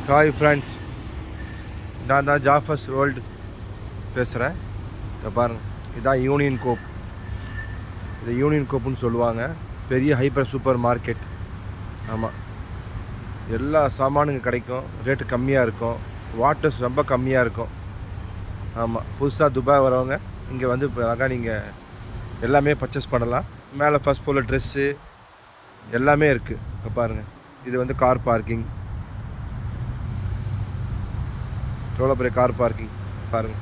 Hi friends, நான் தான் ஜாஃபர்ஸ் world பேசுகிறேன். இதை பாருங்கள், இதுதான் யூனியன் கோப். இது யூனியன் கோப்புன்னு சொல்லுவாங்க. பெரிய ஹைப்பர் சூப்பர் மார்க்கெட். ஆமாம், எல்லா சாமானுங்க கிடைக்கும். ரேட்டு கம்மியாக இருக்கும். வாட்டர்ஸ் ரொம்ப கம்மியாக இருக்கும். ஆமாம், புதுசாக துபாய் வரவங்க இங்கே வந்து அழகாக நீங்கள் எல்லாமே பர்ச்சேஸ் பண்ணலாம். மேலே ஃபஸ்ட் ஃப்ளோரில் ட்ரெஸ்ஸு எல்லாமே இருக்குது. இப்போ பாருங்கள், இது வந்து கார் பார்க்கிங். எவ்வளோ பெரிய கார் பார்க்கிங் பாருங்கள்.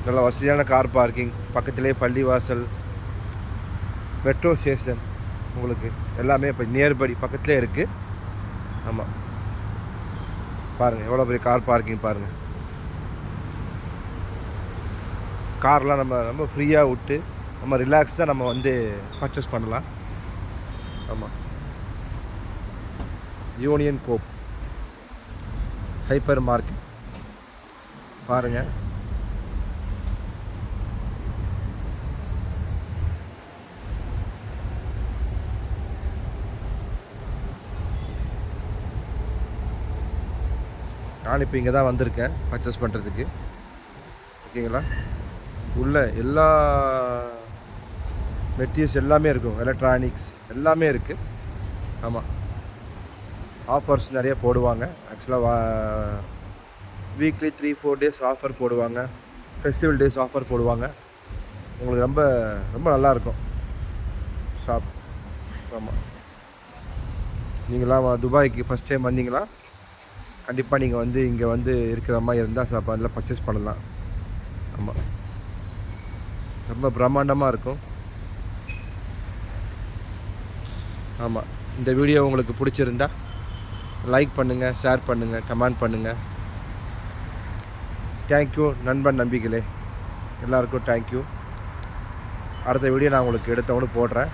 நல்ல வசதியான கார் பார்க்கிங். பக்கத்துலேயே பள்ளிவாசல், மெட்ரோ ஸ்டேஷன், உங்களுக்கு எல்லாமே இப்போ நியர்படி பக்கத்துலேயே இருக்குது. ஆமாம், பாருங்கள் எவ்வளோ பெரிய கார் பார்க்கிங் பாருங்கள். கார்லாம் நம்ம ரொம்ப ஃப்ரீயாக விட்டு நம்ம ரிலாக்ஸாக நம்ம வந்து பர்ச்சேஸ் பண்ணலாம். ஆமாம், யூனியன் கோப் ஹைப்பர் மார்க்கெட் பாருங்கள். நான் இப்போ இங்கே தான் வந்திருக்கேன் பர்ச்சேஸ் பண்ணுறதுக்கு. ஓகேங்களா, உள்ள எல்லா மெட்டீரியல்ஸ் எல்லாமே இருக்கும். எலக்ட்ரானிக்ஸ் எல்லாமே இருக்குது. ஆமாம், ஆஃபர்ஸ் நிறைய போடுவாங்க. ஆக்சுவலாக வீக்லி 3-4 டேஸ் ஆஃபர் போடுவாங்க. ஃபெஸ்டிவல் டேஸ் ஆஃபர் போடுவாங்க. உங்களுக்கு ரொம்ப ரொம்ப நல்லாயிருக்கும் ஷாப். ஆமாம், நீங்களாம் துபாய்க்கு ஃபஸ்ட் டைம் வந்தீங்களா, கண்டிப்பாக நீங்கள் வந்து இங்கே வந்து இருக்கிற மாதிரி இருந்தால் ஷாப் அதில் பர்ச்சேஸ் பண்ணலாம். ஆமாம், ரொம்ப பிரம்மாண்டமாக இருக்கும். ஆமாம், இந்த வீடியோ உங்களுக்கு பிடிச்சிருந்தா லைக் பண்ணுங்கள், ஷேர் பண்ணுங்கள், கமெண்ட் பண்ணுங்கள். தேங்க்யூ நண்பன் நம்பிக்கைகளே, எல்லாருக்கும் தேங்க்யூ. அடுத்த வீடியோ நான் உங்களுக்கு எடுத்தவொன்னு போடுறேன்.